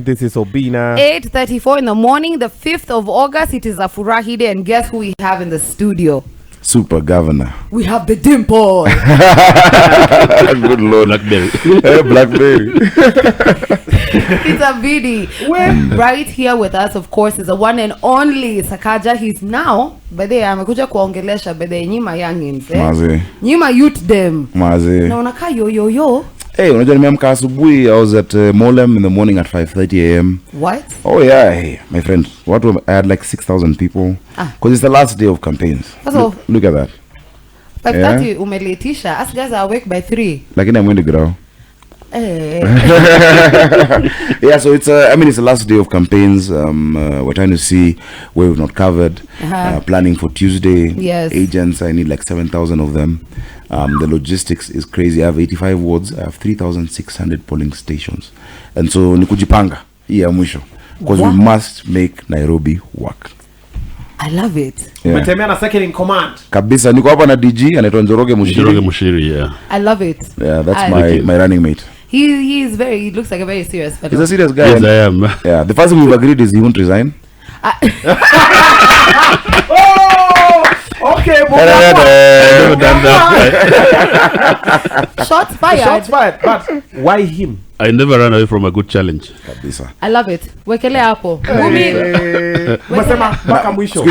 This is Obina. 8:34 in the morning, the 5th of August. It is a Furahi day, and guess who we have in the studio? Super governor. We have the dimple. Good Lord. Blackberry. Blackberry. It's a BD. Right here with us, of course, is the one and only Sakaja. He's now, by the way, amekuja kuongelesha by the nyima youngins. Maze. Nyima youth them. Maze. Na unaka yo. Hey, unajua nimeamka asubuhi. I was at Molem in the morning at 5:30 a.m. What? Oh yeah, hey, my friend. I had like 6,000 people. Because it's the last day of campaigns. Look at that. 5:30 umeletisha. Us guys are awake by 3. Lakini I'm going to grow. Yeah, so it's it's the last day of campaigns. We're trying to see where we've not covered. Planning for Tuesday. Yes. Agents, I need like 7,000 of them. The logistics is crazy. I have 85 wards. I have 3,600 polling stations, and so nikujipanga ya mwisho because we must make Nairobi work. I love it. Umetembea na second in command. Kabisa, niko hapa na DG anaitwa Njoroge Mushiri. Yeah. I love it. Yeah, that's my running mate. He looks like a very serious fellow. He's a serious guy. Yes, I am. Yeah, the first thing we've agreed is he won't resign. Okay, Never done that. Shots fired. But why him? I never run away from a good challenge. Kabisa. I love it. Wekele hapo. Umesema mpaka mwisho.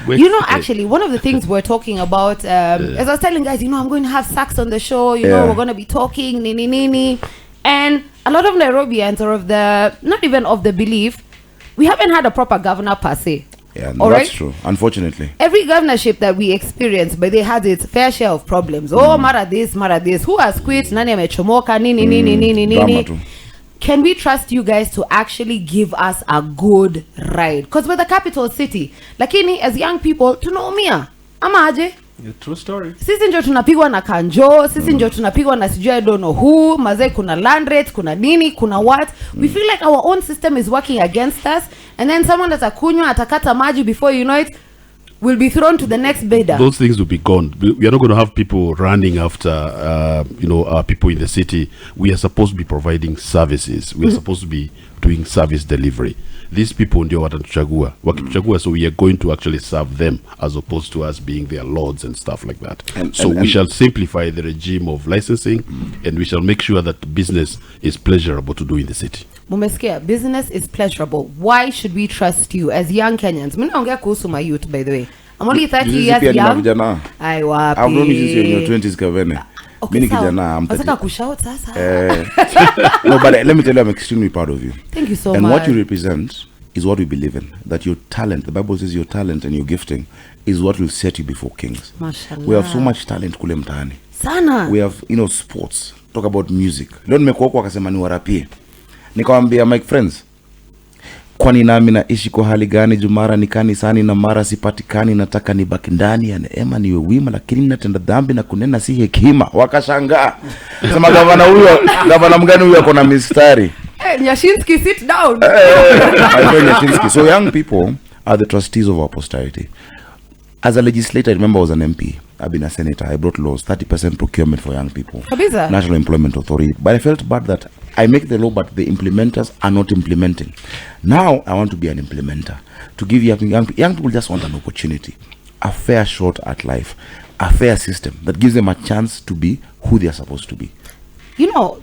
You know, actually, one of the things we're talking about, as I was telling guys, I'm going to have Sax on the show. We're going to be talking, nini. And a lot of Nairobians are not even of the belief, we haven't had a proper governor per se. Yeah, no, that's true. Unfortunately, every governorship that we experienced, but they had its fair share of problems. Mara this. Who has quit? Nani amechomoka? Nini. Can we trust you guys to actually give us a good ride? Because we're the capital city. Lakini, as young people, tunaumia. Ama aje? True story. Sisi ndio tunapigwa na kanjo, sisi ndio tunapigwa na sijui I don't know who, mazee kuna land rate, kuna nini, kuna what. We feel like our own system is working against us, and then someone atakunywa, atakata maji, before you know it, will be thrown to the next bidder. Those things will be gone. We are not going to have people running after, people in the city. We are supposed to be providing services. We are supposed to be doing service delivery. These people ndio watatuchagua. Wakituchagua, so we are going to actually serve them as opposed to us being their lords and stuff like that. And we shall simplify the regime of licensing, and we shall make sure that business is pleasurable to do in the city. Mumesikia, business is pleasurable. Why should we trust you as young Kenyans? Mimi naongea kuhusu my youth, by the way. I'm only 30 years young. Ai wapi. I've known you since you're in your 20s, Kavene. Okay, I'm 30. Nataka kushout sasa. No, but let me tell you, I'm extremely proud of you. Thank you so much. And what you represent is what we believe in. That your talent, the Bible says your talent and your gifting is what will set you before kings. Mashallah. We have so much talent kule mtaani. Sana. We have, sports. Talk about music. Leo nimekuwa huko akasema ni warapie. Nikamwambia my friends, kwani nami naishi kwa hali gani? Jumara ni kanisani na mara sipatikani, nataka nibaki ndani ya neema niwe wima, lakini natenda dhambi na kunena si hekima. Wakashangaa. Sema gavana mgani huyo ako na mistari? Nyashinsky, sit down. My friend Nyashinsky. So young people are the trustees of our posterity. As a legislator, I remember I was an MP. I've been a senator. I brought laws, 30% procurement for young people. Kabisa. National Employment Authority. But I felt bad that I make the law, but the implementers are not implementing. Now, I want to be an implementer. To give young people just want an opportunity. A fair shot at life. A fair system that gives them a chance to be who they are supposed to be.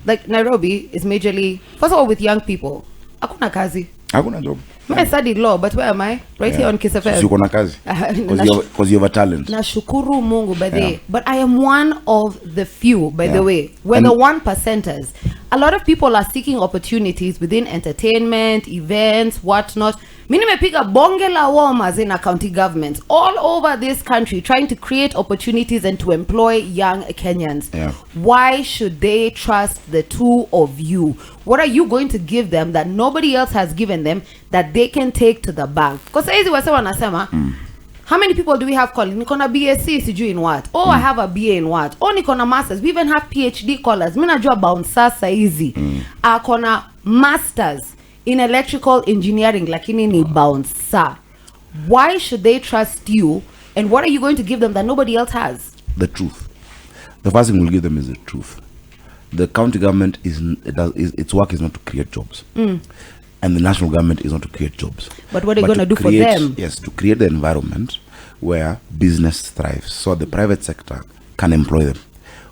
Like Nairobi is majorly, first of all, with young people. Hakuna kazi. Hakuna job. I studied law, but where am I? Here on Kiss FM. So kuna kazi. Because you have a talent. Nashukuru Mungu, by the way. But I am one of the few, by the way. We're the 1%ers. A lot of people are seeking opportunities within entertainment, events, whatnot. Mimi nimepiga bonge la warmers in a county government all over this country trying to create opportunities and to employ young Kenyans. Yeah. Why should they trust the two of you? What are you going to give them that nobody else has given them that they can take to the bank? Because hizi wase wanasema, how many people do we have calling? Niko na BSc sijui in what? I have a BA in what? Niko na masters. We even have PhD callers. Mimi najua bouncer saizi. Ako na masters in electrical engineering, lakini ni bouncer. Why should they trust you? And what are you going to give them that nobody else has? The truth. The first thing we'll give them is the truth. the county government its work is not to create jobs. And the national government is not to create jobs. But what are you going to do for them? Yes, to create the environment where business thrives, so the private sector can employ them.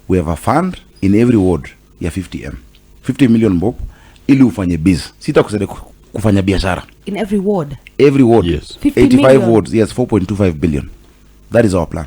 We have a fund in every ward ya 50 million bob ili ufanye biz. Sita kusaidia kufanya biashara. In every ward? Every ward. Yes. 85 million. wards. Yes, 4.25 billion. That is our plan.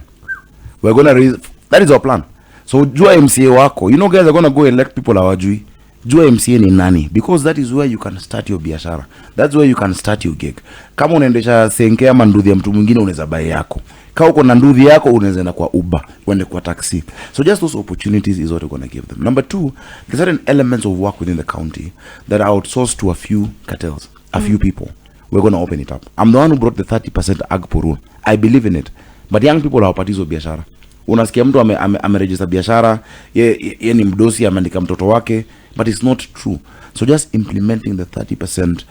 We're going to raise... That is our plan. So, jua MCA wako. You know, guys are going to go elect people hawajui. Jua MCA ni nani. Because that is where you can start your biashara. That's where you can start your gig. Kama unaendesha senke ama nduthi ya mtu mwingine unaweza buy yako. Kama uko na nduthi yako unaweza enda kwa Uber, uende kwa taxi. So just those opportunities is what we're going to give them. Number 2, there's certain elements of work within the county that are outsourced to a few cartels, a few people. We're going to open it up. I'm the one who brought the 30% AGPO rule. I believe in it. But young people hawapati hizo biashara. Unasikia mtu ameregister biashara, ye ni mdosi ameandika mtoto wake, but it's not true. So just implementing the 30%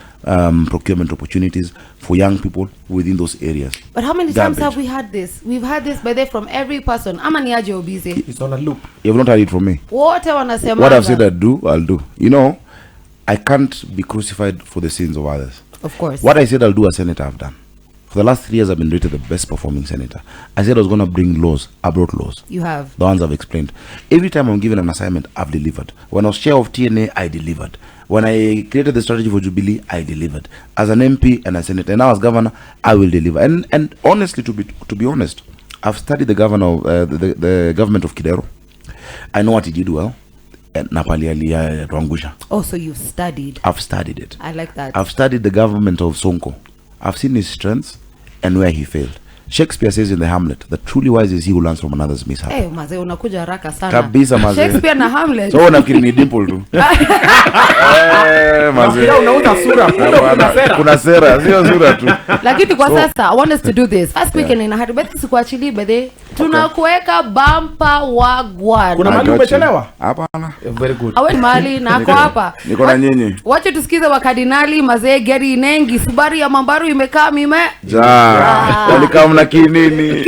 procurement opportunities for young people within those areas. But how many times have we had this? We've had this by there from every person. Ama ni aje Obize? It's on a loop. You've not heard it from me. Wote wanasema. What I've said I'll do. You know, I can't be crucified for the sins of others. Of course. What I said I'll do as senator, I've done. For the last 3 years, I've been rated the best performing senator. I said I was going to bring laws. I brought laws. You have. The ones I've explained. Every time I'm given an assignment, I've delivered. When I was chair of TNA, I delivered. When I created the strategy for Jubilee, I delivered. As an MP and a senator, and now as governor, I will deliver. And honestly, to be honest, I've studied the governor of the government of Kidero. I know what he did well. Oh, so you've studied. I've studied it. I like that. I've studied the government of Sonko. I've seen his strengths and where he failed. Shakespeare says in the Hamlet that truly wise is he who learns from another's mishap. Eh, maze unakuja haraka sana. Kabisa maze. Shakespeare na Hamlet. So unafikiri ni dimple tu. Maze. Unauza sura, kuna sera. Kuna sera, sio sura tu. Lakini kwa sasa I want us to do this. First weekend in Haribeti sikuachili bede. Tunakuweka bumper wagwan. Kuna mali umechelewa? Hapana. Very good. Awe mali na ako hapa. Niko na nyinyi. Wacha tusikize wakardinali mazee gari inengi Subaru ya Mambaru imekaa mime. Walikaa mna kinini.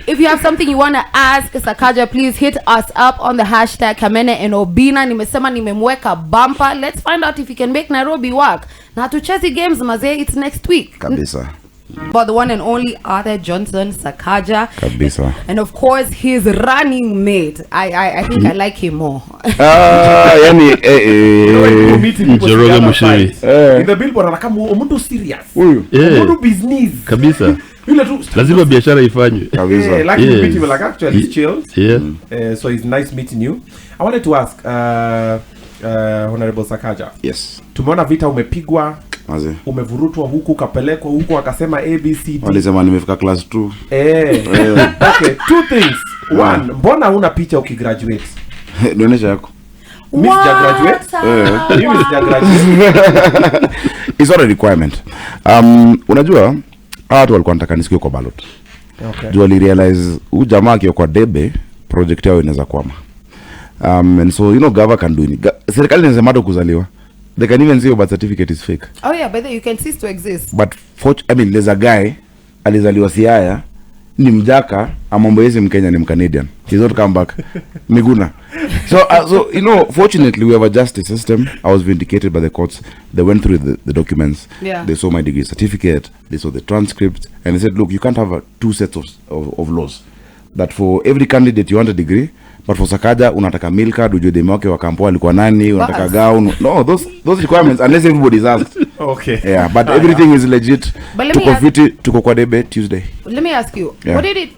If you have something you want to ask Sakaja, please hit us up on the hashtag Kamene and Obina. Nimesema nimemweka bumper. Let's find out if you can make Nairobi work. Na tuchezi games mazee, it's next week. Kabisa. But the one and only Arthur Johnson Sakaja. Kabisa. And of course his running mate. I think I like him more. Yani Jeroge Mushiri. In the billboard anakama umuntu serious. Huyu. Business. Kabisa. Yule tu Lazima biashara ifanywe. Kabisa. Like you meet him like actually it's chilled. Yeah. So it's nice meeting you. I wanted to ask Honorable Sakaja. Yes. Tumeona vita umepigwa. Maze. Umevurutwa huku kapelekwa huku akasema ABCD. Walisema nimefika class 2. Okay, 2 things. One, mbona una picha ukigraduate? Nionyesha yako. Miss graduate? Miss graduate. It's not a requirement. Unajua watu walikuwa wanataka nisikie kwa ballot. Okay. Jua li realize huyu jamaa akiwa kwa debe project yao inaweza kwama. And so you know gava can do it. Serikali inasema hata kuzaliwa. They can even say your birth certificate is fake. Oh yeah, but then you can cease to exist. But there's a guy alizaliwa Siaya ni mjaka amambo yesi Mkenya ni Mcanadian. He's not come back. Miguna. So you know, fortunately we have a justice system. I was vindicated by the courts. They went through the documents. Yeah. They saw my degree certificate. They saw the transcript, and they said, look, you can't have 2 sets of laws. That for every candidate you want a degree, but for Sakaja unataka milk card, ujue demu wake wa kampo alikuwa nani, unataka gown. No, those requirements unless everybody is asked. Okay. Yeah, but everything is legit. But Tuko kwa debe Tuesday. Let me ask you, what did it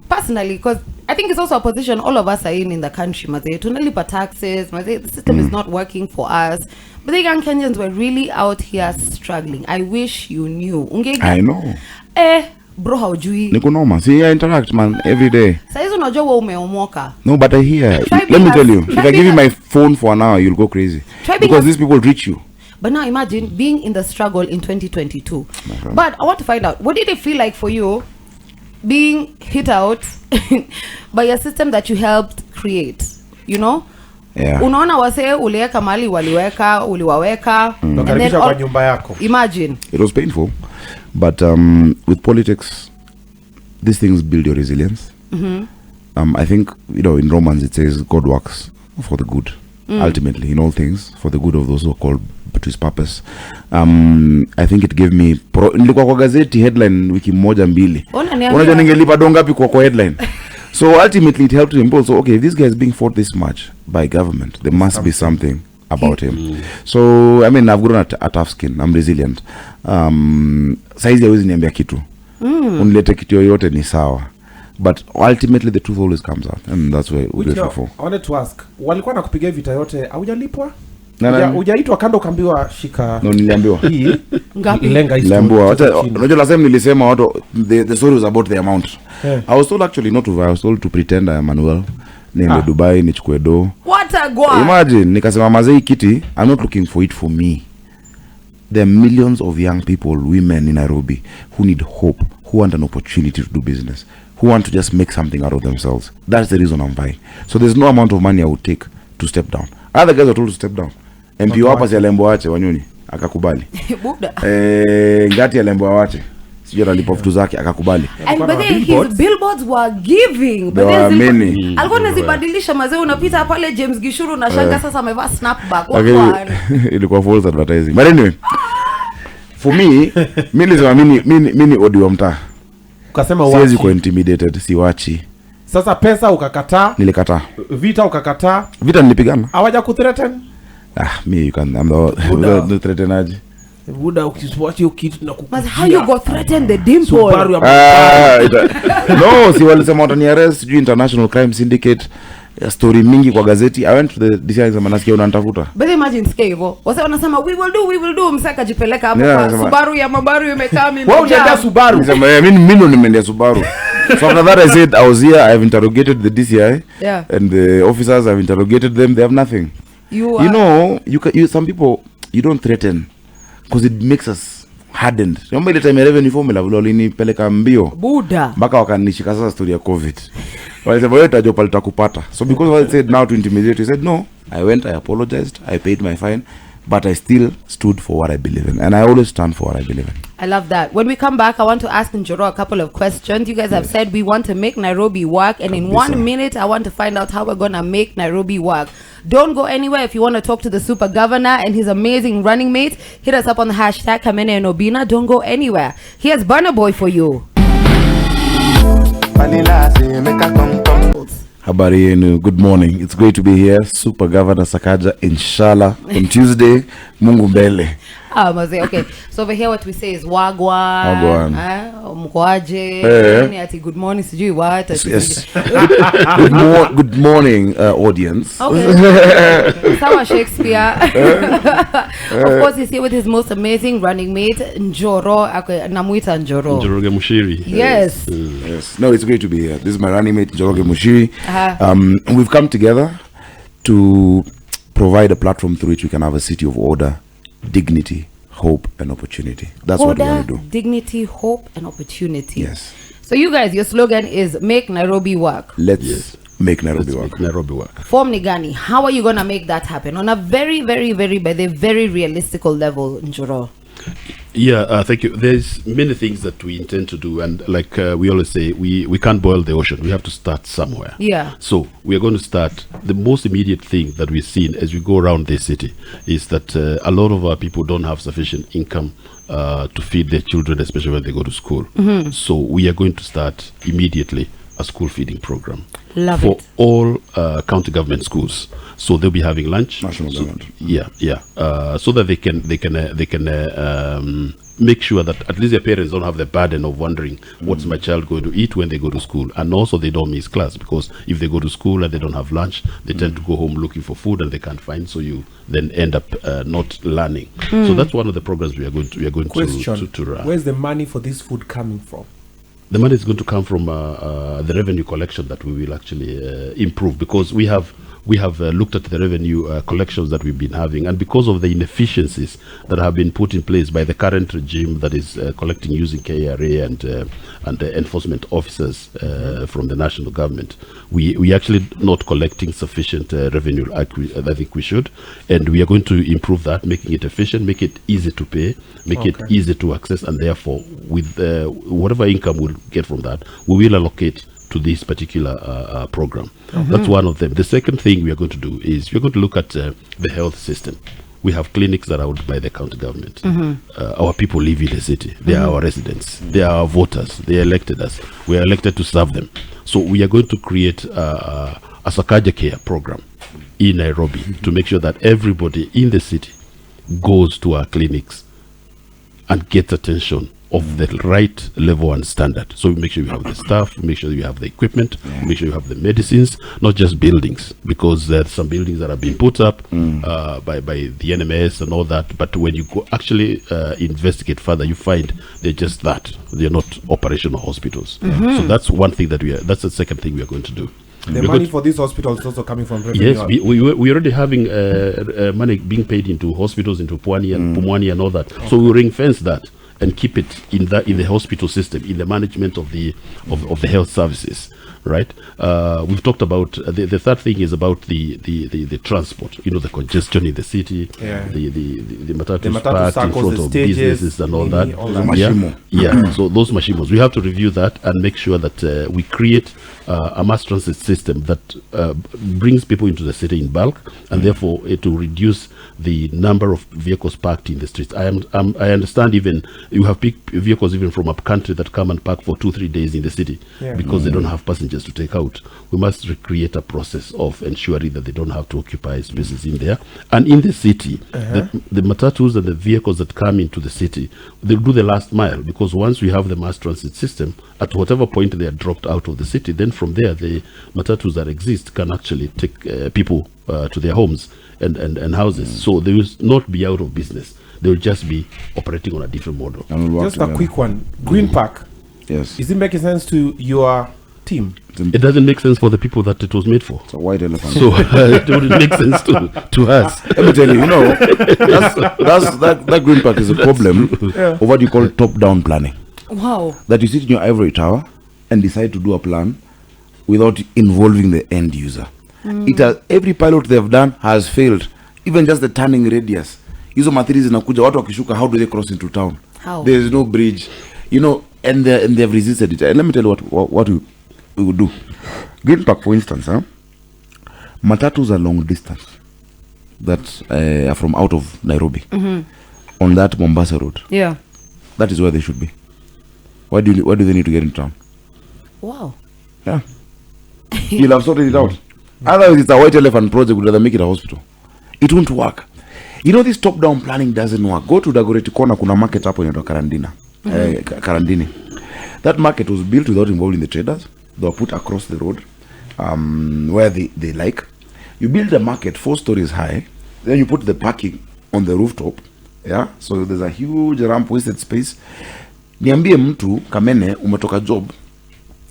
personally, because I think it's also a position all of us are in the country, maze tunalipa taxes, maze the system is not working for us. But the young Kenyans were really out here struggling. I wish you knew. I know. Bro, haujui. Niko noma. See, I interact, man, every day. Saizo unajua wewe umeomoka. No, but I hear. Let me tell you. If I give you my phone for an hour, you'll go crazy. Because these people reach you. But now imagine being in the struggle in 2022. But I want to find out, what did it feel like for you being hit out by a system that you helped create? You know? Yeah. Unaona wase uliweka mali waliweka, uliwaweka. And then kwa nyumba yako. Imagine. It was painful. But with politics, these things build your resilience. I think, in Romans it says God works for the good, ultimately, in all things, for the good of those who are called to his purpose. I think it gave me nilikuwa kwa gazeti headline wiki moja mbili. Unajua ningelipa dongapi kwa headline. So ultimately it helped him also, okay, if this guy is being fought this much by government, there must be something about him. So I mean, I've grown a tough skin. I'm resilient. Saizi hawezi niambia kitu. Unilete kitu yoyote ni sawa. But ultimately the truth always comes out, and that's where we're grateful for. I wanted to ask, walikuwa nakupigia vita yote, haujalipwa? Hujaitwa kando ukaambiwa shika. No, niliambiwa. Ngapi? Niliambiwa. Unajua last time nilisema watu the story was about the amount. Yeah. I was told actually not to I was told to pretend I am Manuel. Niende Dubai nichukue do. What a guy. Imagine nikasema mazei kiti, I'm not looking for it for me. There are millions of young people, women in Nairobi who need hope, who want an opportunity to do business, who want to just make something out of themselves. That's the reason I'm buying. So there's no amount of money I would take to step down. Other guys are told to step down. MP hapa si alembo wache Wanyonyi akakubali. Buda. Ngati alembo wache. Sijui alipo vitu zake akakubali. And but then his billboards were giving. There were many. Alikuwa anazibadilisha mazee, unapita pale James Gishuru na shanga sasa amevaa snapback. Ilikuwa false advertising. But anyway, for me, mimi nilisema mimi odi wa mtaa. Ukasema wachi. Siwezi ku intimidated, siwachi. Sasa pesa ukakataa. Nilikataa. Vita ukakataa. Vita nilipigana. Hawaja kuthreaten? Me you can I'm the threatenaji. Buda ukiswachi kitu na kukuja. How you got threatened the dimple? No, si walisema watani arrest you International Crime Syndicate. Story mingi kwa gazeti. I went to the DCI kama nasikia unanitafuta. But imagine sikia hivyo. Wase wanasema we will do msaka jipeleka hapo kwa Subaru ya mabaru imekaa mimi. Wewe unaenda Subaru. Nasema mimi nimeendea Subaru. So after that I said I was here, I have interrogated the DCI and the officers, I've interrogated them, they have nothing. You know, you some people you don't threaten because it makes us hardened. Remember ile time revenue formula vile walinipeleka mbio. Buda. Mpaka wakanishika sasa story ya COVID. Walisema wewe utajopa litakupata. So because I said now to intimidate, he said no. I went, I apologized, I paid my fine, but I still stood for what I believe in, and I always stand for what I believe in. I love that. When we come back, I want to ask Njoro a couple of questions. You guys have said we want to make Nairobi work, and in 1 minute, I want to find out how we're going to make Nairobi work. Don't go anywhere. If you want to talk to the super governor and his amazing running mates, hit us up on the hashtag Kamene and Obina. Don't go anywhere. Here's Burna Boy for you. Habari yenu, good morning. It's great to be here. Super Governor Sakaja, inshallah, on Tuesday. Mungu mbele. Okay. So over here what we say is wagwan. Mkwaje. Ati good morning, sijui what. Yes. Good morning, audience. Okay. Sawa Shakespeare. Of course, he's here with his most amazing running mate, Njoro. Namuita Njoro. Njoroge Mushiri. Yes. Yes. No, it's great to be here. This is my running mate, Njoroge Mushiri. We've come together to provide a platform through which we can have a city of order, dignity, hope, and opportunity. That's order, what we want to do. Dignity, hope, and opportunity. Yes. So you guys, your slogan is make Nairobi work. Let's make Nairobi work. Make Nairobi work. Form Nigani, how are you going to make that happen on a very, very, very, by the very realistical level, Njoro? Yeah, thank you. There's many things that we intend to do, and like we always say, we can't boil the ocean. We have to start somewhere. Yeah. So we are going to start. The most immediate thing that we've seen as we go around this city is that a lot of our people don't have sufficient income to feed their children, especially when they go to school. So we are going to start immediately a school feeding program for all county government schools. So they'll be having lunch. National government. So that they can make sure that at least their parents don't have the burden of wondering what's my child going to eat when they go to school, and also they don't miss class, because if they go to school and they don't have lunch, they tend to go home looking for food and they can't find, so you then end up not learning. So that's one of the programs we are going to run. Where's the money for this food coming from? The money is going to come from the revenue collection that we will actually improve, because we have looked at the revenue collections that we've been having, and because of the inefficiencies that have been put in place by the current regime that is collecting using KRA and the enforcement officers from the national government, we actually not collecting sufficient revenue I think we should, and we are going to improve that, making it efficient, make it easy to pay, make it easy to access, and therefore with whatever income we'll get from that, we will allocate to this particular program. That's one of them. The second thing we are going to do is we're going to look at the health system. We have clinics that are owned by the county government. Our people live in the city. They are our residents. They are our voters. They elected us. We are elected to serve them. So we are going to create a Sakaja care program in Nairobi to make sure that everybody in the city goes to our clinics and gets attention of the right level and standard. So we make sure you have the staff, we make sure you have the equipment, we make sure you have the medicines, not just buildings, because there are some buildings that are being put up by the NMS and all that. But when you go actually investigate further, you find they're just that. They're not operational hospitals. So that's one thing that that's the second thing we are going to do. The money for these hospitals is also coming from revenue. Yes, we're already having money being paid into hospitals, into Pwani and Pumwani and all that. So we ring fence that and keep it in the hospital system, in the management of the health services, right? We've talked about the third thing is about the transport. The congestion in the city, the matatu parked in front of businesses and all that. So those machimos, we have to review that and make sure that we create a mass transit system that brings people into the city in bulk, and therefore it will reduce the number of vehicles parked in the streets. I understand even you have big vehicles even from up country that come and park for 2-3 days in the city because they don't have passengers to take out. We must recreate a process of ensuring that they don't have to occupy spaces in there. And in the city, the matatus and the vehicles that come into the city, they'll do the last mile, because once we have the mass transit system, at whatever point they are dropped out of the city, then from there the matatus that exist can actually take people to their homes and houses. So they will not be out of business. They will just be operating on a different model. Just a quick one. Green Park. Yes. Is it making sense to your team? It doesn't make sense for the people that it was made for. It's a white elephant. So it wouldn't make sense to us. Let me tell you, that Green Park is a problem of what you call top-down planning. Wow. That you sit in your ivory tower and decide to do a plan without involving the end user. Every pilot they have done has failed. Even just the turning radius. Hizo mathiri zinakuja, watu wakishuka, how do they cross into town? How? There is no bridge. And they have resisted it. And let me tell you what we would do. Green Park, for instance, matatus are long distance that are from out of Nairobi on that Mombasa road. Yeah. That is where they should be. Why do they need to get in town? Wow. Yeah. You'll have sorted it out. Otherwise, it's a white elephant project. We'd rather make it a hospital. It won't work. This top-down planning doesn't work. Go to Dagoretti corner, kuna market hapo inaitwa Karandini. That market was built without involving the traders. They were put across the road where they like. You build a market 4 stories high, then you put the parking on the rooftop. Yeah, so there's a huge ramp, wasted space. Niambie mtu Kamene umetoka job,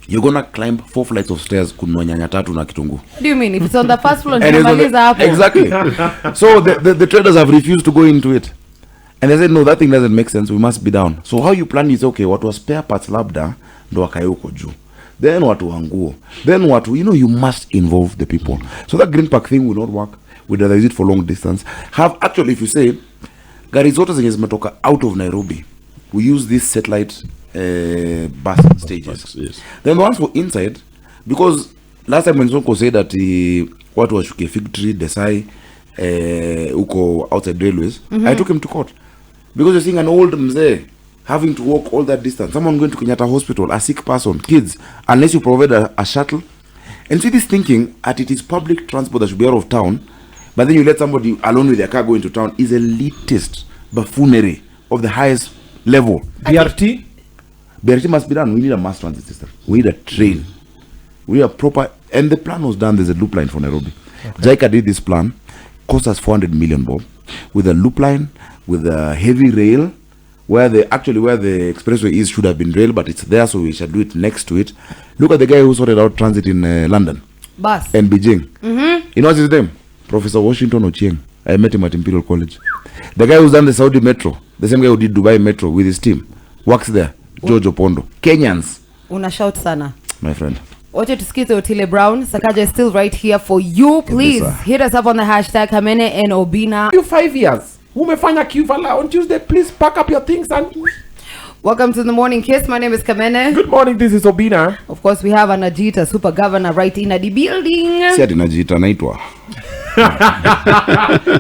you're gonna climb 4 flights of stairs kununua nyanya 3 na kitunguu. What do you mean? If it's on the first floor, exactly. So the traders have refused to go into it. And they said, no, that thing doesn't make sense. We must be down. So how you plan is, okay, watu wa spare parts labda ndo wakae huko juu. Then watu wa nguo. Then watu, you must involve the people. So that Green Park thing will not work. We'd rather use it for long distance. Actually, if you say, gari zote zenye zimetoka out of Nairobi, we use these satellite bus stages. Yes. Then the ones for inside, because last time when Sonko said that watu washuke Fig Tree, Desai, uko outside railways, I took him to court. Because you're seeing an old mzee having to walk all that distance. Someone going to Kenyatta Hospital, a sick person, kids, unless you provide a shuttle. And see this thinking at it is public transport that should be out of town, but then you let somebody alone with their car go into town is elitist buffoonery of the highest level. BRT must be done. We need a mass transit system. We need a train. We need a proper, and the plan was done. There's a loop line for Nairobi. Okay. JICA did this plan, cost us 400 million, Bob, with a loop line, with a heavy rail, where the expressway is should have been rail, but it's there, so we should do it next to it. Look at the guy who sorted out transit in London. Bus. And Beijing. You know what's his name? Professor Washington Ochieng. I met him at Imperial College. The guy who's done the Saudi Metro, the same guy who did Dubai Metro with his team, works there. George Opondo. Kenyans. Una shout sana. My friend. Wacha tusikize Otile Brown. Sakaja is still right here for you. Please hit us up on the hashtag Kamene and Obina. You 5 years. Umefanya Kivala on Tuesday. Please pack up your things and Welcome to the Morning Kiss. My name is Kamene. Good morning, this is Obina. Of course, we have Anajita, Super Governor, right in the building. Si ati najiita naitwa.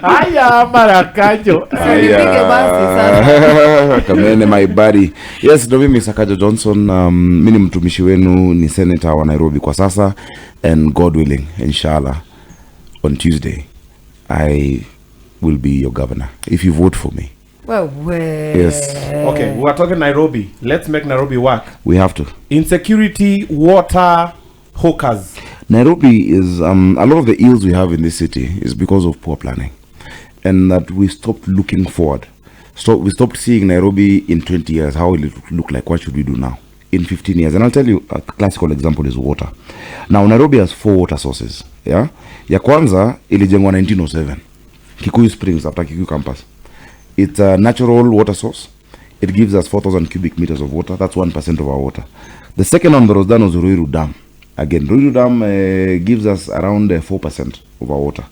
Haya Marakajo. Nipige basi sasa. Kamene my buddy. Yes, ndo mimi Sakaja Johnson. Mimi ni mtumishi wenu, ni senator wa Nairobi kwa sasa, and God willing, inshallah, on Tuesday I will be your governor if you vote for me. Well, Yes. Okay, we are talking Nairobi. Let's make Nairobi work. We have to. Insecurity, water, hawkers. Nairobi is a lot of the ills we have in this city is because of poor planning, and that we stopped looking forward. We stopped seeing Nairobi in 20 years. How will it look like? What should we do now in 15 years? And I'll tell you a classical example is water. Now Nairobi has 4 water sources. Yeah, ya kwanza ilijengwa 1907, Kikuyu Springs after Kikuyu campus. It's a natural water source. It gives us 4,000 cubic meters of water. That's 1% of our water. The second one that was done was Ruiru Dam. Again, Ruiru Dam gives us around 4% of our water.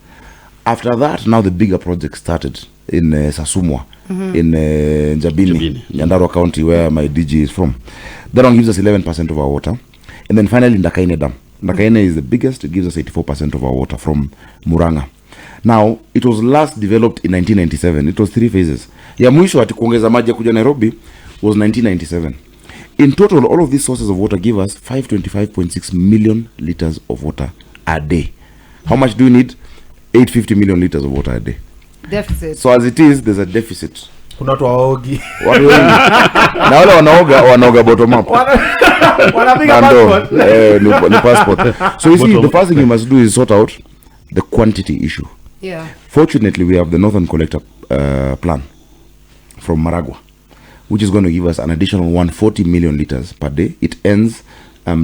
After that, now the bigger project started in Sasumwa, in Njabini, Nyandarua County, where my DG is from. That one gives us 11% of our water. And then finally, Ndakaine Dam. Ndakaine is the biggest. It gives us 84% of our water from Muranga. Now, it was last developed in 1997. It was 3 phases. Ya mwisho ati kuongeza maji kuja Nairobi was 1997. In total, all of these sources of water give us 525.6 million liters of water a day. How much do you need? 850 million liters of water a day. Deficit. So as it is, there's a deficit. Kuna watu waogi. Watu wengi. Na wale wanaoga bottom up. Wanapiga passport. Ni passport. So you see, the first thing you must do is sort out the quantity issue. Yeah. Fortunately, we have the Northern Collector plan from Maragua, which is going to give us an additional 140 million liters per day. It ends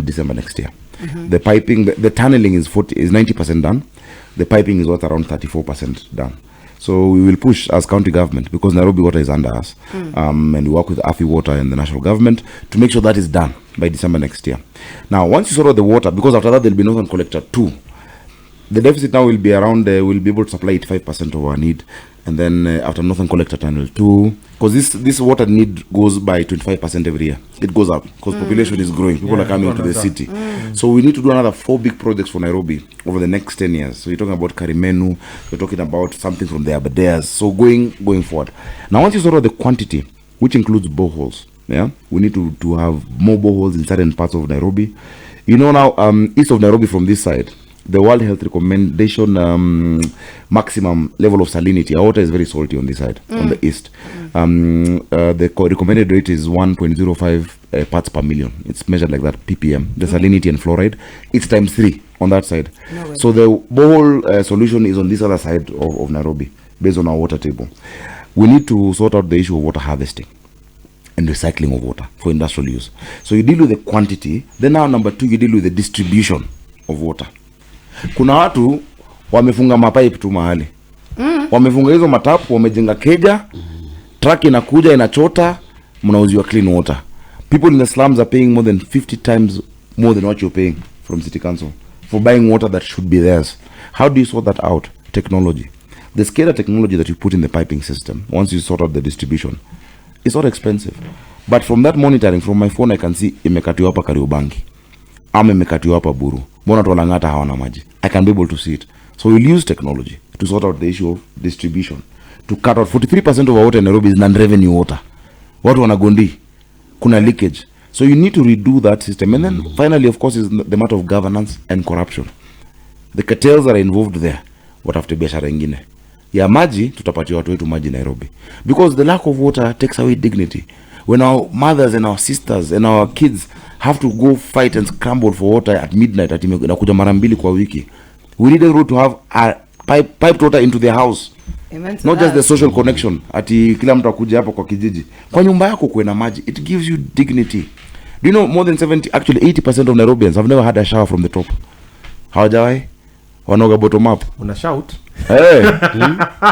December next year. The piping, the tunneling is 90% done. The piping is around 34% done. So we will push as county government, because Nairobi water is under us, and we work with Afi Water and the national government to make sure that is done by December next year. Now, once you sort out the water, because after that there will be Northern Collector 2. The deficit now will be around, we'll be able to supply 85% of our need. And then after Northern Collector Tunnel 2, because this water need goes by 25% every year. It goes up because population is growing. People are coming to the city. So we need to do another 4 big projects for Nairobi over the next 10 years. So you're talking about Karimenu, you're talking about something from the Abadeas. So going forward. Now once you sort out the quantity, which includes boreholes, yeah, we need to have more boreholes in certain parts of Nairobi. You know now, east of Nairobi from this side, the World Health recommendation maximum level of salinity. Our water is very salty on this side, on the east. The recommended rate is 1.05 parts per million. It's measured like that, ppm. The salinity and fluoride, it's times 3 on that side. No, so the whole solution is on this other side of Nairobi, based on our water table. We need to sort out the issue of water harvesting and recycling of water for industrial use. So you deal with the quantity. Then now number 2, you deal with the distribution of water. Kuna watu wamefunga mapipe tu mahali. Wamefunga hizo matapu, wamejenga keja, truck inakuja inachota, mnauziwa clean water. People in the slums are paying more than 50 times more than what you're paying from city council for buying water that should be theirs. How do you sort that out? Technology. The SCADA technology that you put in the piping system, once you sort out the distribution, it's not expensive. But from that monitoring, from my phone I can see imekatiwa hapa Kariobangi, ama imekatiwa hapa Buru. Mbona tu Lang'ata hawana maji? I can be able to see it. So we'll use technology to sort out the issue of distribution. To cut out 43% of our water in Nairobi is non-revenue water. Watu wanagondi, kuna leakage. So you need to redo that system. And then finally, of course, is the matter of governance and corruption. The cartels that are involved there, watafute biashara ingine. Ya maji, tutapatia watu wetu maji Nairobi. Because the lack of water takes away dignity. When our mothers and our sisters and our kids have to go fight and scramble for water at midnight, ati inakuja mara 2 kwa wiki, we need a road to have a piped water into their house. Not just the social connection, ati kila mtu akuja hapo kwa kijiji. Kwa nyumba yako kuwe na maji, it gives you dignity. Do you know more than 80% of Nairobians have never had a shower from the top? Hawajawai? Wanaoga bottom up. Una shout? Hey,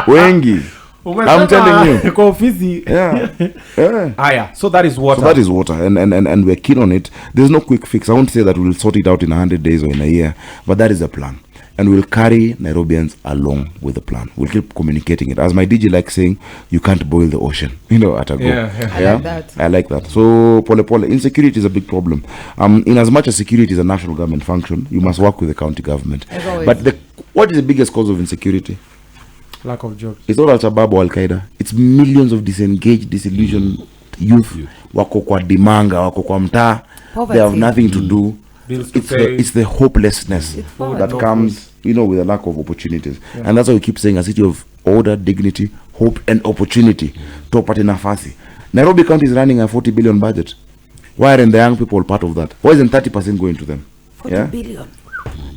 wengi. I'm telling you. Yeah. So that is water. So that is water, and we're keen on it. There's no quick fix. I won't say that we'll sort it out in 100 days or in a year, but that is a plan. and we'll carry Nairobians along with the plan. We'll keep communicating it. As my DJ likes saying, you can't boil the ocean, at a go. I like that. I like that. So, pole, insecurity is a big problem. In as much as security is a national government function, you must work with the county government. But what is the biggest cause of insecurity? Lack of jobs. It's not Al-Shabaab or Al-Qaeda. It's millions of disengaged, disillusioned youth. Wako kwa dimanga, wako kwa mtaa. They have nothing to do. It's the hopelessness that comes, with a lack of opportunities. And that's why we keep saying a city of order, dignity, hope, and opportunity. Topate nafasi. Nairobi County is running a 40 billion budget. Why aren't the young people part of that? Why isn't 30% going to them? 40 billion.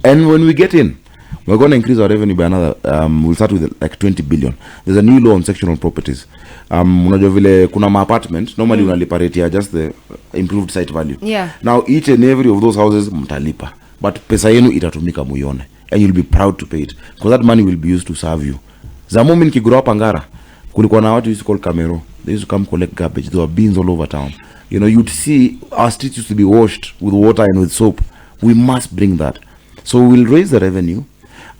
And when we get in, we're going to increase our revenue by another, we'll start with like 20 billion. There's a new law on sectional properties. Unajua vile kuna ma apartment, normally unalipa rate ya just the improved site value. Yeah. Now each and every of those houses mtalipa. But pesa yenu itatumika muione. And you'll be proud to pay it. Because that money will be used to serve you. Zamu mimi nikigrow up Ngara, kulikuwa na watu used to call Camero. They used to come collect garbage. There were bins all over town. You'd see our streets used to be washed with water and with soap. We must bring that. So we'll raise the revenue.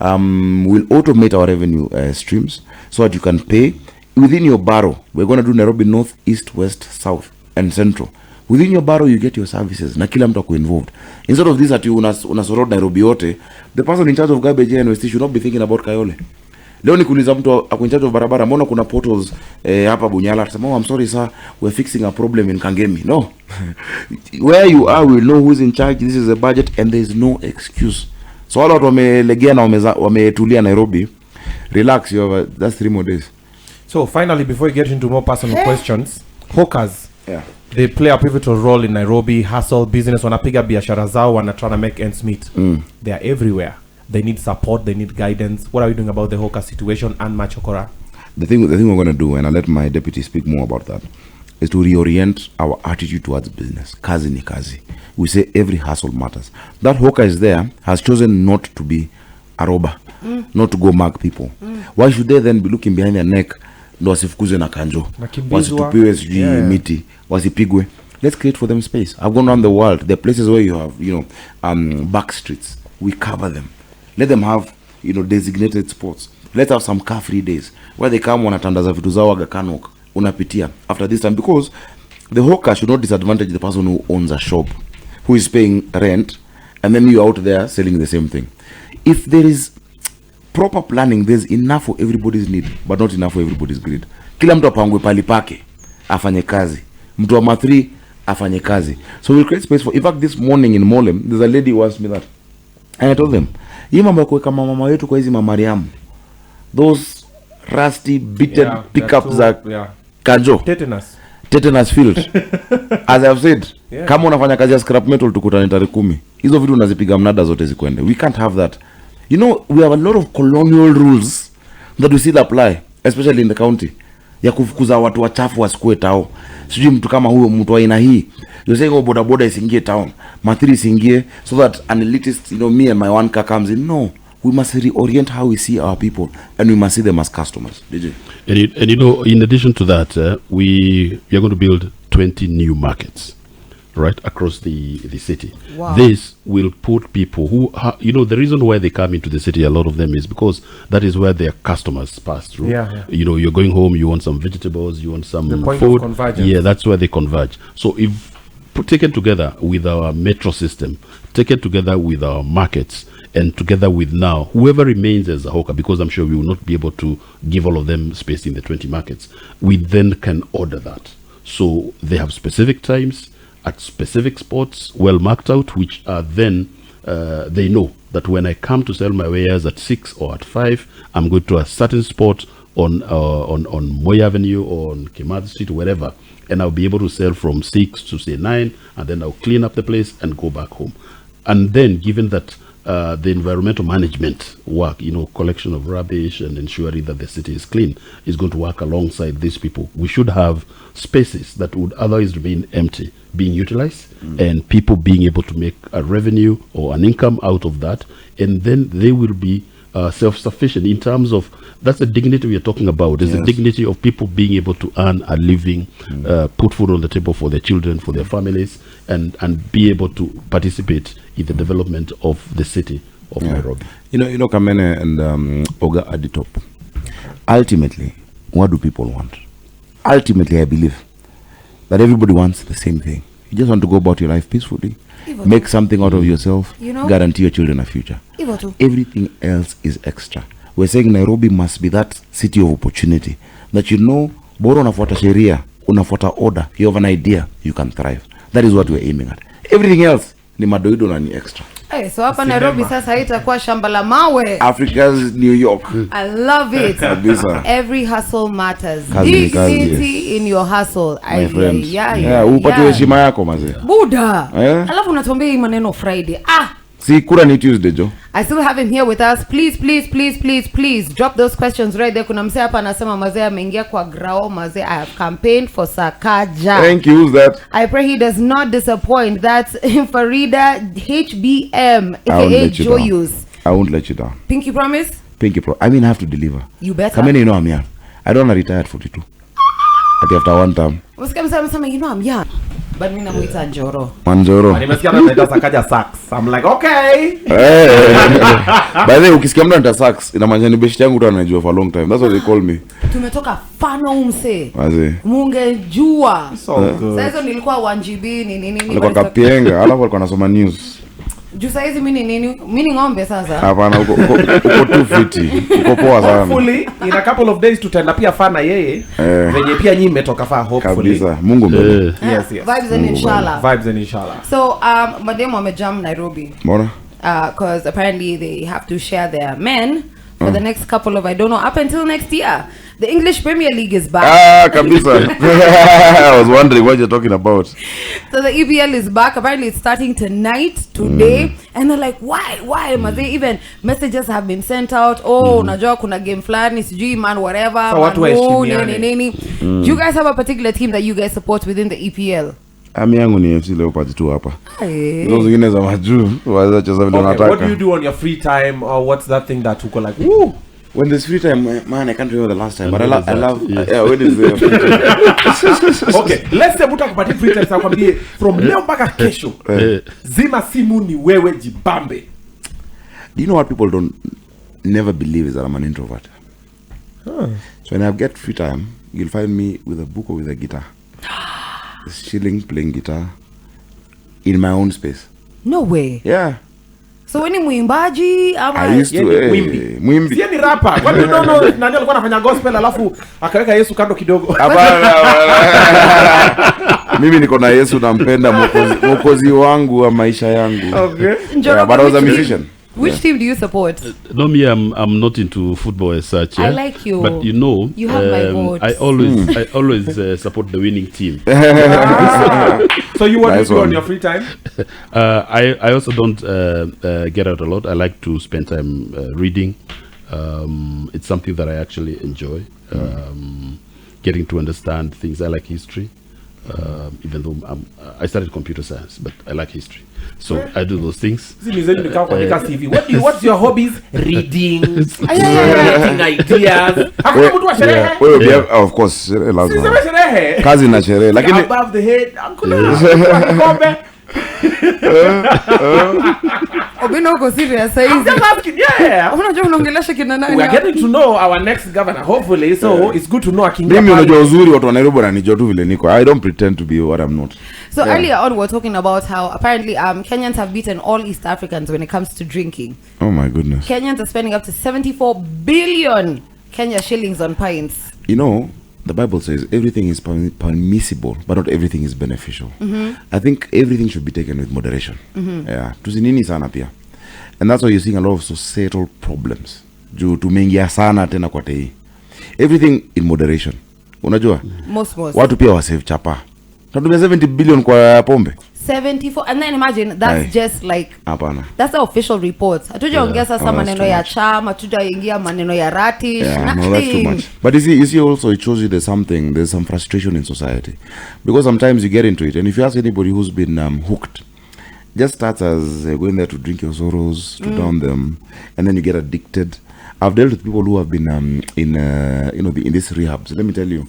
We'll automate our revenue streams so that you can pay within your borough. We're going to do Nairobi North, East, West, South, and Central. Within your borough, you get your services. Na kila mtu ako involved. Instead of this that you unasorot Nairobi yote, the person in charge of garbage and waste should not be thinking about Kayole. Leo nikuuliza mtu ako in charge of barabara, mbona kuna potholes hapa Bunyala? Atasema, I'm sorry sir, we're fixing a problem in Kangemi. No. Where you are, we'll know who's in charge. This is a budget and there's no excuse. So wale watu wamelegea na wametulia Nairobi, relax, you have that's 3 more days. So finally, before we get into more personal questions, hawkers, they play a pivotal role in Nairobi hustle business. Wanapiga biashara zao, wana trying to make ends meet. They are everywhere. They need support, they need guidance. What are we doing about the hawker situation and Machokora? The thing we're going to do, and I'll let my deputy speak more about that, is to reorient our attitude towards business. Kazi ni kazi. We say every hustle matters. That hawker is there, has chosen not to be a robber, not to go mark people. Why should they then be looking behind their neck? Ndo wasifukuzwe na kanjo, wasitupiwe sijui miti, wasipigwe. Let's create for them space. I've gone around the world. There are places where you have, back streets. We cover them. Let them have, designated spots. Let's have some car-free days where they come wanatandaza vitu zao Aga Khan walk. Unapitia after this time, because the hawker should not disadvantage the person who owns a shop, who is paying rent, and then you out there selling the same thing. If there is proper planning, there's enough for everybody's need, but not enough for everybody's greed. Kila mtu apangwe pali pake, afanye kazi. Mtu wa mathri, afanye kazi. So we'll create space for, in fact, this morning in Molem, there's a lady who asked me that. And I told them, hii mambo ya kuweka mama wetu kwa hizi mamariamu, those rusty, beaten pickups za kanjo. Tetanus field. As I've said, kama unafanya kazi ya scrap metal tukutane tarehe 10. Hizo vitu unazipiga mnada zote zikwende. We can't have that. We have a lot of colonial rules that we still apply, especially in the county. Ya kufukuza watu wachafu wasikue tao. Sijui mtu kama huyo mtu wa aina hii. You're saying boda boda isingie town. Mathiri isingie so that an elitist, me and my one car comes in. No. We must reorient how we see our people, and we must see them as customers. DJ. And in addition to that, we are going to build 20 new markets right across the city. Wow. This will put people who the reason why they come into the city, a lot of them, is because that is where their customers pass through. You're going home, you want some vegetables, you want some food. That's where they converge. So if taken together with our metro system, taken together with our markets, and together with now whoever remains as a hawker, because I'm sure we will not be able to give all of them space in the 20 markets, we then can order that. So they have specific times at specific spots, well marked out, which are then they know that when I come to sell my wares at 6 or at 5, I'm going to a certain spot on Moy Avenue or on Kimathi Street, wherever, and I'll be able to sell from 6 to say 9, and then I'll clean up the place and go back home. And then, given that the environmental management work, collection of rubbish and ensuring that the city is clean, is going to work alongside these people. We should have spaces that would otherwise remain empty being utilized, and people being able to make a revenue or an income out of that, and then they will be self-sufficient in terms of, that's the dignity we are talking about, is the dignity of people being able to earn a living, put food on the table for their children, for their families, and be able to participate in the development of the city of Nairobi. You know, Kamene and Oga at the top. Ultimately, what do people want? Ultimately, I believe that everybody wants the same thing. You just want to go about your life peacefully, make something out of yourself, guarantee your children a future. Everything else is extra. We're saying Nairobi must be that city of opportunity. That bora unafuata sheria, unafuata order, you have an idea, you can thrive. That is what we're aiming at. Everything else ni madoido na ni extra. Hey, so hapa Nairobi sasa haitakuwa shamba la mawe. Africa's New York. I love it. Every hustle matters. Dignity in your hustle. My friends. Upate heshima yako mazee. Buda. Alafu unatuambia hii maneno Friday. See, kura ni Tuesday, Joe. I still have him here with us. Please drop those questions right there. Kuna msee hapa anasema mazee ameingia kwa grao. Mazee, I have campaigned for Sakaja. Thank you. Who's that? I pray he does not disappoint. That's Farida HBM, aka Joyous. I won't let you down. Pinky promise? Pinky promise. I mean, I have to deliver. You better. Come in, you know I'm young. I don't want to retire at 42. After one term. You know I'm young. But mimi namuita Njoro. Manjoro. Nimesikia anaita Sakaja sax. I'm like, okay. By the way, ukisikia mtu anaita sax, inamaanisha ni best yangu tu anajua for a long time. That's what they call me. Tumetoka fano umse. Wazi. Mungejua. So good. Sasa nilikuwa 1GB nini. Nilikuwa Kapienga, alafu alikuwa anasoma news. Juu saizi mimi ngombe sasa. Hapana, uko 250. Uko poa sana. Hopefully in a couple of days tutaenda pia fana yeye. Venye pia nyinyi mmetoka faa hopefully. Kabisa. Mungu mbele. Yes. Vibes and inshallah. Vibes and inshallah. So madam wamejam Nairobi. Mbona? Because apparently they have to share their men for the next couple of, I don't know, up until next year. The English Premier League is back. Kabisa. I was wondering what you're talking about. So the EPL is back. Apparently it's starting tonight, today. And they're like, why? They even messages have been sent out. Unajua kuna game flani, sijui man whatever. So what nini. Do you guys have a particular team that you guys support within the EPL? Ami yangu ni FC Leopards tu hapa. Hizo zingine za majuu waweza cheza vile unataka. What do you do on your free time, or what's that thing that uko like, woo? When there's free time, man, I can't remember the last time, but I love when is the free time? Okay, let's say mtu kupata free time sakwambie from leo mpaka kesho. Zima simu ni wewe jibambe. Do you know what people don't never believe is that I'm an introvert? So when I get free time, you'll find me with a book or with a guitar. Just chilling, playing guitar in my own space. No way. Yeah. So when muimbaji ama I used to mwimbi. Sio ni rapper. What you don't know, nani alikuwa anafanya gospel alafu akaweka Yesu kando kidogo. Hapana. Mimi niko na Yesu nampenda mwokozi wangu wa maisha yangu. Okay. Yeah, but I was a musician. Which team do you support? No, me, I'm not into football as such. I like you. But you know, you have my vote. I always support the winning team. So you want to do on your free time? I also don't get out a lot. I like to spend time reading. It's something that I actually enjoy. Getting to understand things. I like history. Even though I studied computer science, but I like history, so I do those things. What's your hobbies? Reading, writing ideas. Of course, kazi na sherehe, lakini above the head. Obinoko serious size. I'm just asking, yeah. Unajua unaongelesha kina nani? We are getting to know our next governor, hopefully. So it's good to know King. Mimi unajua uzuri watu wa Nairobi wananijua tu vile niko. I don't pretend to be what I'm not. So earlier on we were talking about how apparently Kenyans have beaten all East Africans when it comes to drinking. Oh my goodness. Kenyans are spending up to 74 billion Kenya shillings on pints. You know, the Bible says everything is permissible, but not everything is beneficial. I think everything should be taken with moderation. Yeah, tusinini sana pia. And that's why you're seeing a lot of societal problems. Juu tumeingia sana tena kwa tei. Everything in moderation. Unajua? Most. Watu pia wasave chapa. Tunatumia 70 billion kwa pombe. 74, and then imagine that's just like Hapana. That's the official report. Hatujaongea sasa maneno ya chama, hatujaingia maneno ya ratish, nothing. No, that's too much. But you see also it shows you there's some frustration in society. Because sometimes you get into it, and if you ask anybody who's been hooked, just starts as going there to drink your sorrows, to down them, and then you get addicted. I've dealt with people who have been in this rehab. So let me tell you,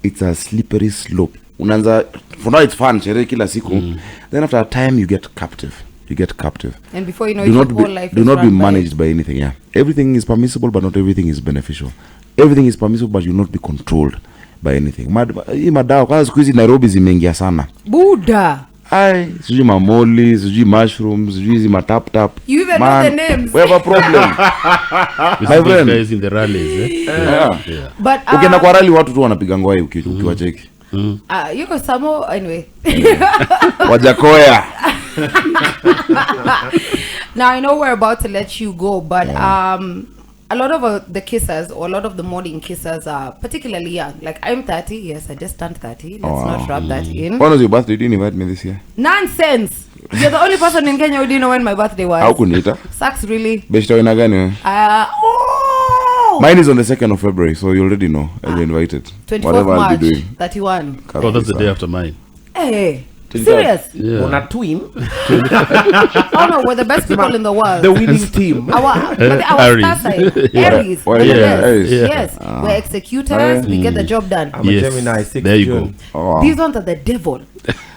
it's a slippery slope. Unanza, for now it's fun, sherehe kila siku. Then after a time you get captive. You get captive. And before you know Do it, not your be, whole life do is not be run by it. managed by anything. Yeah, everything is permissible, but not everything is beneficial. Everything is permissible, but you not be controlled by anything. Hii madawa kwanza siku hizi Nairobi zimeingia sana. Buddha. Ai, sijui mamoli, sijui mushrooms, sijui hizi matap. You even know the names. We have a problem. My friend. Guys in the rallies, eh? Yeah. But Ukienda kwa rally watu tu wanapiga ngwai ukiwacheki. yuko samo anyway. Wajakoya. Now I know we're about to let you go, but a lot of the kissers, or a lot of the morning kissers, are particularly young. Like I'm 30. Yes, I just turned 30. Let's not rub that in. When was your birthday? You didn't invite me this year. Nonsense. You're the only person in Kenya who didn't know when my birthday was. How kuniita? Sucks really. Beshta wina gani wewe? Oh. Mine is on the 2nd of February, so you already know. I'll be invited. 24th Whatever I'll March, be doing. 31. Oh, that's the day after mine. Hey, 23rd. serious? Yeah. On a twin, Oh no, we're the best people in the world. the winning team. Our Aries. star sign, Aries. Well, we're the yeah, best. Aries. Yeah. Yes, we're executors. We get the job done. I'm a Yes. Gemini, 6 There you June. Oh. These ones are the devil.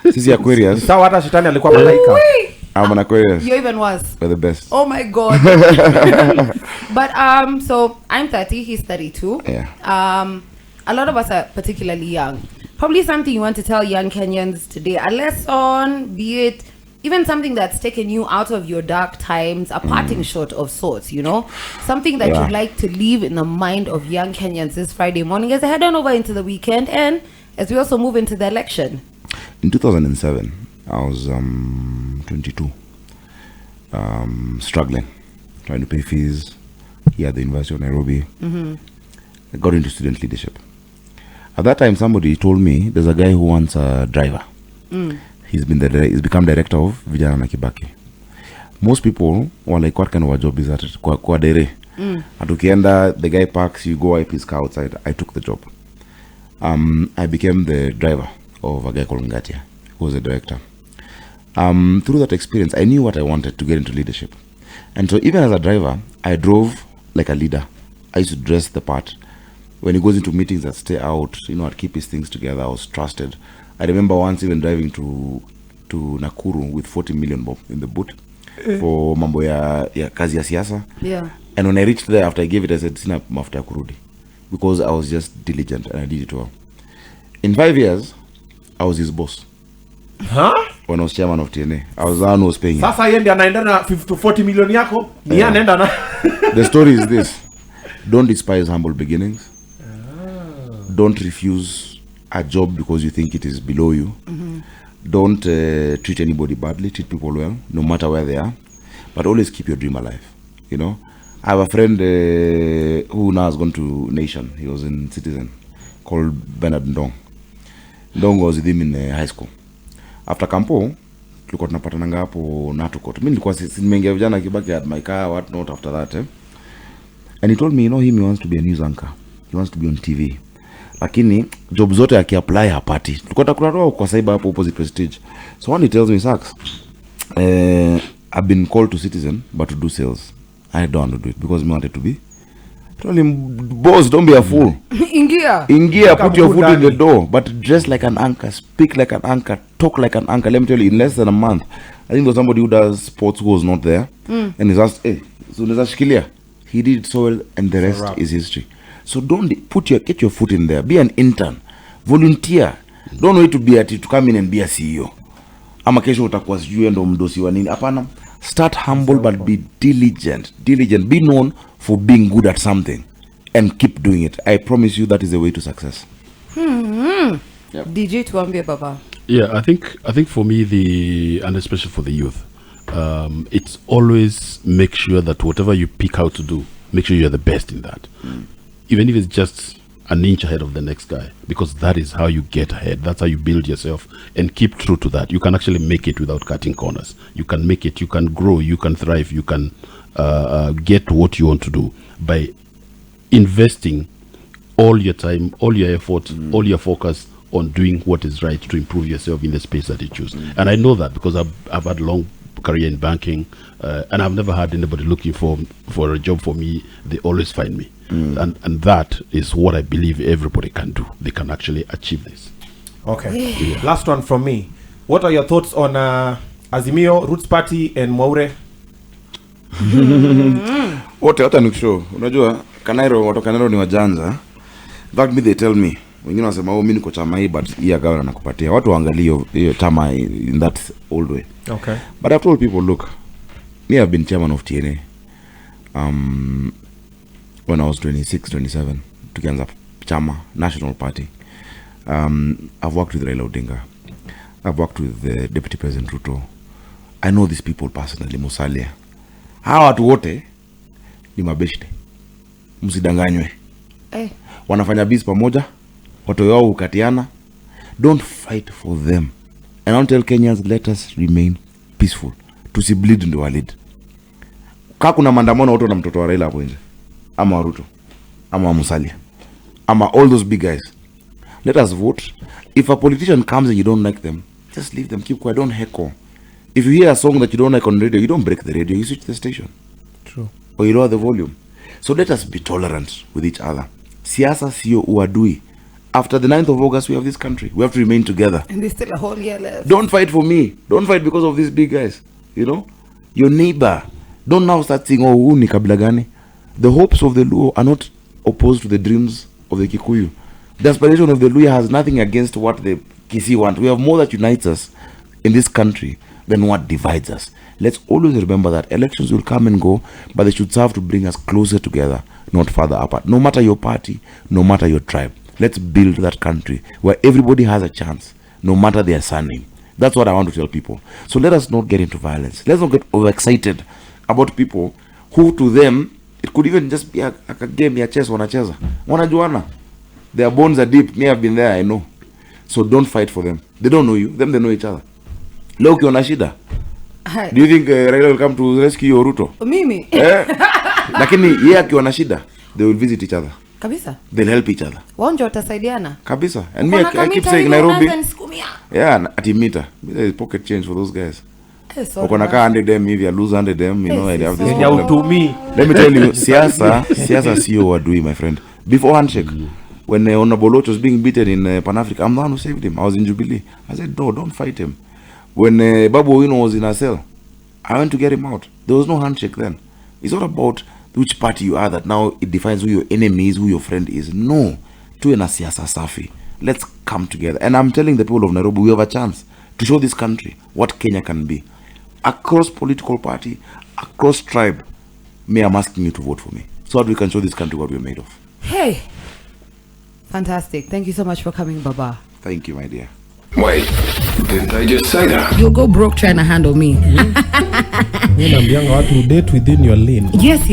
Sisi Aquarius. Sawa hata shetani alikuwa malaika. Wait, I'm an Aquarius. you're even worse. We're the best. Oh my god. But so I'm 30, he's 32. Yeah. A lot of us are particularly young. Probably something you want to tell young Kenyans today, a lesson, be it even something that's taken you out of your dark times, a parting shot of sorts, you know, something that Yeah. you'd like to leave in the mind of young Kenyans this Friday morning as they head on over into the weekend and as we also move into the election. In 2007, I was 22, struggling, trying to pay fees here at the University of Nairobi. I got into student leadership. At that time, somebody told me there's a guy who wants a driver. He's become director of Vijana na Kibaki. Most people were like, what kind of a job is that? Kwa dere. And ukienda, the guy parks, you go wipe his car outside. I took the job. I became the driver of a guy called Ngatia, who was a director. Through that experience, I knew what I wanted to get into leadership. And so even as a driver, I drove like a leader. I used to dress the part. When he goes into meetings, I'd stay out, I'd keep his things together. I was trusted. I remember once even driving to Nakuru with 40 million bob in the boot for mambo ya kazi ya siasa. Yeah. And when I reached there, after I gave it, I said, sina mafuta ya kurudi. Because I was just diligent and I did it well. In 5 years, I was his boss. Huh? When I was chairman of TNA. I was the one who was paying him. Sasa yeye ndiye anaenda na 50 to 40 million yako. Ni yeye anaenda na. The story is this. Don't despise humble beginnings. Don't refuse a job because you think it is below you. Don't treat anybody badly. Treat people well, no matter where they are. But always keep your dream alive. I have a friend who now has gone to Nation. He was in Citizen, called Bernard Ndong. Ndong was with him in high school. After Campo, tulikuwa tunapatananga hapo Natukot. Mimi nilikuwa nimeingia Vijana Kibaki at my car, what not after that. And he told me, he wants to be a news anchor. He wants to be on TV. Lakini job zote akiapply hapati. Tulikuwa tunakuwa kwa cyber hapo opposite Prestige. So one he tells me, Sax, I've been called to Citizen but to do sales. I don't want to do it because I wanted to be. I told him, boss, don't be a fool. Ingia, put your foot in the door, but dress like an anchor, speak like an anchor, talk like an anchor. Let me tell you, in less than a month, I think there's somebody who does sports who was not there, and he's asked, hey, so there's a shikilia. He did it so well, and the rest is history. So don't get your foot in there. Be an intern, volunteer. Don't wait to come in and be a CEO. Ama kesho utakuwa sijui ndo mdosi wa nini. Hapana. Start humble but be diligent. Be known for being good at something and keep doing it. I promise you that is the way to success. Yep. DJ tuambie baba. Yeah, I think for me and especially for the youth, it's always make sure that whatever you pick out to do, make sure you're the best in that. Even if it's just an inch ahead of the next guy, because that is how you get ahead. That's how you build yourself, and keep true to that. You can actually make it without cutting corners. You can make it, you can grow, you can thrive, you can get what you want to do by investing all your time, all your effort, all your focus on doing what is right to improve yourself in the space that you choose. And I know that because I've had a long career in banking, and I've never had anybody looking for a job for me. They always find me. And that is what I believe everybody can do. They can actually achieve this. Okay. Last one from me. What are your thoughts on Azimio, Roots Party and Mwaure. Wote hata nikushow. Unajua Kanairo, watu Kanairo ni wajanja. In fact, they tell me, wengine wanasema mimi niko chama hii but hii agawa nakupatia. Watu waangalie hiyo chama in that old way. Okay. But I've told people, look, me have been chairman of TNA when I was 26, 27, tukianza chama, national party. I've worked with Raila Odinga. I've worked with the Deputy President Ruto. I know these people personally, Musalia. Hawa watu wote ni mabeshte. Msidanganywe. Wanafanya biz pamoja, watu wao ukatiana. Don't fight for them. And I'll tell Kenyans, let us remain peaceful. Tusibleed ndio walid. Kama kuna maandamano watu na mtoto wa Raila hapo nje, ama Ruto, ama Musalia, ama all those big guys, let us vote. If a politician comes and you don't like them, just leave them, keep quiet, don't heckle. If you hear a song that you don't like on radio, you don't break the radio, you switch the station. True. Or you lower the volume. So let us be tolerant with each other. Siasa sio uadui. After the 9th of August, we have this country. We have to remain together. And there's still a whole year left. Don't fight for me. Don't fight because of these big guys. You know? Your neighbor. Don't now start saying, oh, huu ni kabila gani? The hopes of the Luo are not opposed to the dreams of the Kikuyu. The aspiration of the Luo has nothing against what the Kisi want. We have more that unites us in this country than what divides us. Let's always remember that elections will come and go, but they should serve to bring us closer together, not further apart. No matter your party, no matter your tribe. Let's build that country where everybody has a chance, no matter their surname. That's what I want to tell people. So let us not get into violence. Let's not get overexcited about people who, to them, it could even just be a game, a chess, wanacheza. Wanajuana. Their bones are deep. Me, I've been there, I know. So don't fight for them. They don't know you. Them, they know each other. Leo ukiona shida, do you think Raila will come to rescue you or Ruto? Mimi. Lakini yeye akiona shida, they will visit each other. Kabisa. They'll help each other. Wonjo watasaidiana. Kabisa. And me, I keep saying Nairobi. Yeah, ati meter. There is pocket change for those guys. Ukona kaa 100 them, if you lose 100 them, you know, I have this problem. Let me tell you, siasa sio wadui, my friend. Before handshake, when Honorable Oloch was being beaten in Pan-Africa, I'm the one who saved him. I was in Jubilee. I said, no, don't fight him. When Babu Owino was in a cell, I went to get him out. There was no handshake then. It's not about which party you are that now it defines who your enemy is, who your friend is. No. Tuwe na siasa safi. Let's come together. And I'm telling the people of Nairobi, we have a chance to show this country what Kenya can be. Across political party, across tribe, me, I'm asking you to vote for me, so that we can show this country what we're made of. Hey. Fantastic. Thank you so much for coming, Baba. Thank you, my dear. Wait, didn't I just say that? You'll go broke trying to handle me. You're to date within your lane. Yes,